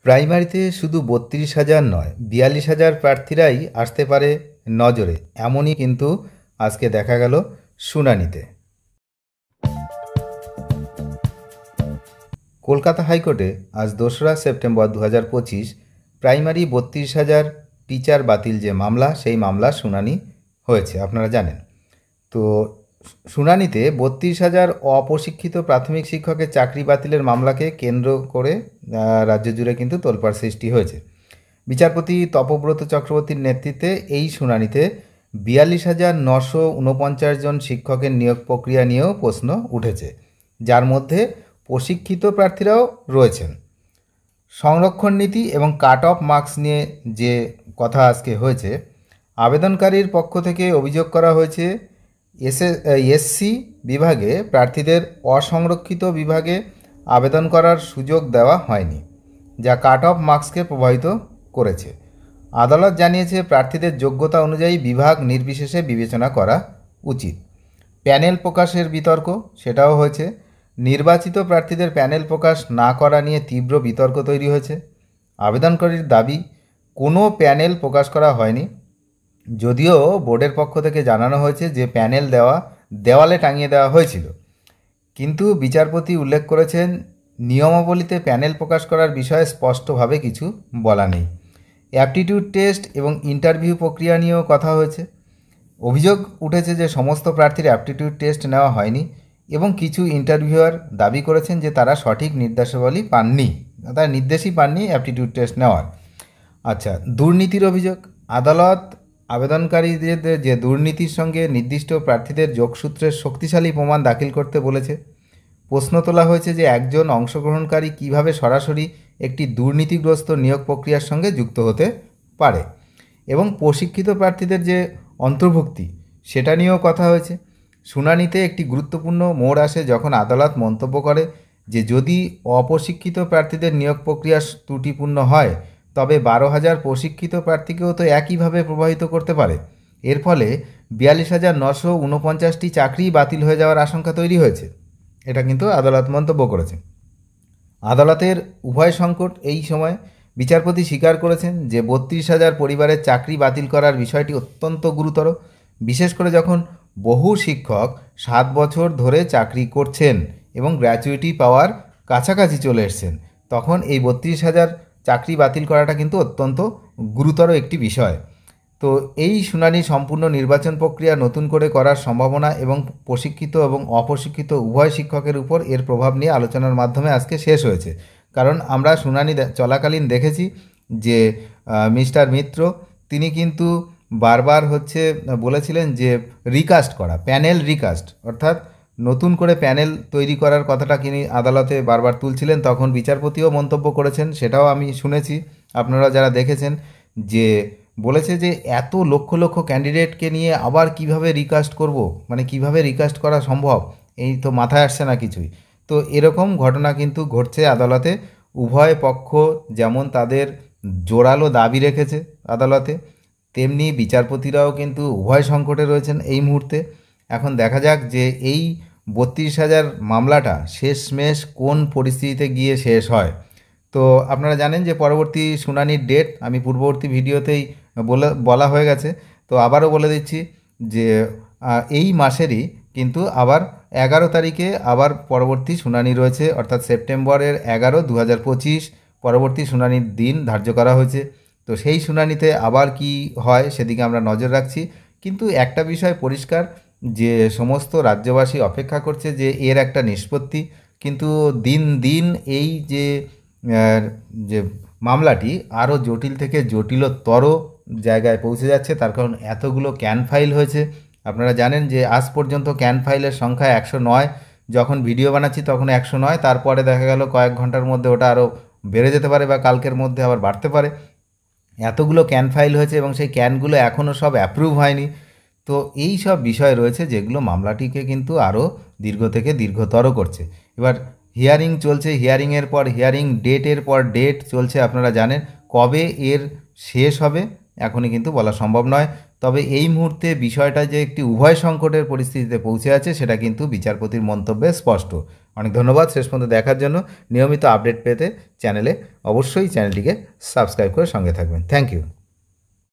প্রাইমারিতে শুধু ৩২,০০০ নয় ৪২,০০০ প্রার্থীরাই আসতে পারে নজরে, এমনই কিন্তু আজকে দেখা গেল শুনানিতে। কলকাতা হাইকোর্টে আজ ২রা সেপ্টেম্বর ২০২৫ প্রাইমারি ৩২,০০০ টিচার বাতিল যে মামলা, সেই মামলার শুনানি হয়েছে, আপনারা জানেন। তো শুনানিতে ৩২,০০০ অপ্রশিক্ষিত প্রাথমিক শিক্ষকের চাকরি বাতিলের মামলাকে কেন্দ্র করে রাজ্য জুড়ে কিন্তু তোলপাড় সৃষ্টি হয়েছে। বিচারপতি তপব্রত চক্রবর্তীর নেতৃত্বে এই শুনানিতে ৪২,৯৪৯ জন শিক্ষকের নিয়োগ প্রক্রিয়া নিয়েও প্রশ্ন উঠেছে, যার মধ্যে প্রশিক্ষিত প্রার্থীরাও রয়েছেন। সংরক্ষণ নীতি এবং কাট অফ মার্কস নিয়ে যে কথা আজকে হয়েছে, আবেদনকারীর পক্ষ থেকে অভিযোগ করা হয়েছে এসসি বিভাগে প্রার্থীদের অসংরক্ষিত বিভাগে আবেদন করার সুযোগ দেওয়া হয়নি, যা কাট অফ মার্কসকে প্রভাবিত করেছে। আদালত জানিয়েছে প্রার্থীদের যোগ্যতা অনুযায়ী বিভাগ নির্বিশেষে বিবেচনা করা উচিত। প্যানেল প্রকাশের বিতর্ক, সেটাও হয়েছে। নির্বাচিত প্রার্থীদের প্যানেল প্রকাশ না করা নিয়ে তীব্র বিতর্ক তৈরি হয়েছে। আবেদনকারীর দাবি কোনো প্যানেল প্রকাশ করা হয়নি, যদিও বোর্ডের পক্ষ থেকে জানানো হয়েছে যে প্যানেল দেওয়ালে টাঙিয়ে দেওয়া হয়েছিল। কিন্তু বিচারপতি উল্লেখ করেছেন নিয়মাবলীতে প্যানেল প্রকাশ করার বিষয়ে স্পষ্টভাবে কিছু বলা নেই। অ্যাপটিটিউড টেস্ট এবং ইন্টারভিউ প্রক্রিয়া নিয়েও কথা হয়েছে। অভিযোগ উঠেছে যে সমস্ত প্রার্থীর অ্যাপটিটিউড টেস্ট নেওয়া হয়নি এবং কিছু ইন্টারভিউয়ার দাবি করেছেন যে তারা সঠিক নির্দেশাবলী পাননি, তারা নির্দেশই পাননি অ্যাপটিটিউড টেস্ট নেওয়ার। আচ্ছা, দুর্নীতির অভিযোগ। আদালত আবেদনকারীদের যে দুর্নীতির সঙ্গে নির্দিষ্ট প্রার্থীদের যোগসূত্রের শক্তিশালী প্রমাণ দাখিল করতে বলেছে। প্রশ্ন তোলা হয়েছে যে একজন অংশগ্রহণকারী কিভাবে সরাসরি একটি দুর্নীতিগ্রস্ত নিয়োগ প্রক্রিয়ার সঙ্গে যুক্ত হতে পারে, এবং প্রশিক্ষিত প্রার্থীদের যে অন্তর্ভুক্তি, সেটা নিয়েও কথা হয়েছে। শুনানিতে একটি গুরুত্বপূর্ণ মোড় আসে যখন আদালত মন্তব্য করে যে যদি অপ্রশিক্ষিত প্রার্থীদের নিয়োগ প্রক্রিয়া ত্রুটিপূর্ণ হয়, তবে ১২,০০০ প্রশিক্ষিত প্রার্থীকেও তো একইভাবে প্রভাবিত করতে পারে। এর ফলে ৪২,৯৪৯টি চাকরি বাতিল হয়ে যাওয়ার আশঙ্কা তৈরি হয়েছে, এটা কিন্তু আদালত মন্তব্য করেছে। আদালতের উভয় সংকট এই সময় বিচারপতি স্বীকার করেছেন যে ৩২,০০০ পরিবারের চাকরি বাতিল করার বিষয়টি অত্যন্ত গুরুতর, বিশেষ করে যখন বহু শিক্ষক ৭ বছর ধরে চাকরি করছেন এবং গ্র্যাচুইটি পাওয়ার কাছাকাছি চলে এসছেন, তখন এই ৩২,০০০ চাকরি বাতিল করাটা কিন্তু অত্যন্ত গুরুতর একটি বিষয়। তো এই শুনানি সম্পূর্ণ নির্বাচন প্রক্রিয়া নতুন করে করার সম্ভাবনা এবং প্রশিক্ষিত এবং অপ্রশিক্ষিত উভয় শিক্ষকের উপর এর প্রভাব নিয়ে আলোচনার মাধ্যমে আজকে শেষ হয়েছে। কারণ আমরা শুনানি চলাকালীন দেখেছি যে মিস্টার মিত্র তিনি কিন্তু বারবার বলেছিলেন যে রিকাস্ট করা, প্যানেল রিকাস্ট, অর্থাৎ নতুন করে প্যানেল তৈরি করার কথাটা তিনি আদালতে বারবার তুলছিলেন। তখন বিচারপতিও মন্তব্য করেছেন, সেটাও আমি শুনেছি, আপনারা যারা দেখেছেন, যে বলেছে যে এত লক্ষ লক্ষ ক্যান্ডিডেটকে নিয়ে আবার কিভাবে রিকাস্ট করব, মানে কিভাবে রিকাস্ট করা সম্ভব, এই তো মাথায় আসছে না কিছুই। তো এরকম ঘটনা কিন্তু ঘটছে আদালতে। উভয় পক্ষ যেমন তাদের জোরালো দাবি রেখেছে আদালতে, তেমনি বিচারপতিরাও কিন্তু উভয় সংকটে রয়েছেন এই মুহূর্তে। এখন দেখা যাক যে এই ৩২,০০০ মামলাটা শেষমেশ কোন পরিস্থিতিতে গিয়ে শেষ হয়। তো আপনারা জানেন যে পরবর্তী শুনানির ডেট আমি পূর্ববর্তী ভিডিওতেই বলা হয়ে গেছে। তো আবারও বলে দিচ্ছি যে এই মাসেরই কিন্তু আবার ১১ তারিখে আবার পরবর্তী শুনানি রয়েছে, অর্থাৎ সেপ্টেম্বরের ১১, ২০২৫ পরবর্তী শুনানির দিন ধার্য করা হয়েছে। তো সেই শুনানিতে আবার কি হয় সেদিকে আমরা নজর রাখছি। কিন্তু একটা বিষয় পরিষ্কার, যে সমস্ত রাজ্যবাসী অপেক্ষা করছে যে এর একটা নিষ্পত্তি। কিন্তু দিন দিন এই যে মামলাটি আরও জটিল থেকে জটিলতর জায়গায় পৌঁছে যাচ্ছে, তার কারণ এতগুলো ক্যান ফাইল হয়েছে। আপনারা জানেন যে আজ পর্যন্ত ক্যান ফাইলের সংখ্যা ১০৯, যখন ভিডিও বানাচ্ছি তখন ১০৯, তারপরে দেখা গেল কয়েক ঘন্টার মধ্যে ওটা আরও বেড়ে যেতে পারে বা কালকের মধ্যে আবার বাড়তে পারে। এতগুলো ক্যান ফাইল হয়েছে এবং সেই ক্যানগুলো এখনও সব অ্যাপ্রুভ হয়নি। তো এই সব বিষয় রয়েছে যেগুলো মামলাটিকে কিন্তু আরও দীর্ঘ থেকে দীর্ঘতর করছে। এবার হিয়ারিং চলছে, হিয়ারিংয়ের পর হিয়ারিং, ডেটের পর ডেট চলছে। আপনারা জানেন কবে এর শেষ হবে এখনই কিন্তু বলা সম্ভব নয়। তবে এই মুহূর্তে বিষয়টা যে একটি উভয় সংকটের পরিস্থিতিতে পৌঁছে আছে সেটা কিন্তু বিচারপতির মন্তব্যে স্পষ্ট। অনেক ধন্যবাদ শেষ পর্যন্ত দেখার জন্য। নিয়মিত আপডেট পেতে চ্যানেলটিকে সাবস্ক্রাইব করে সঙ্গে থাকবেন। Thank you.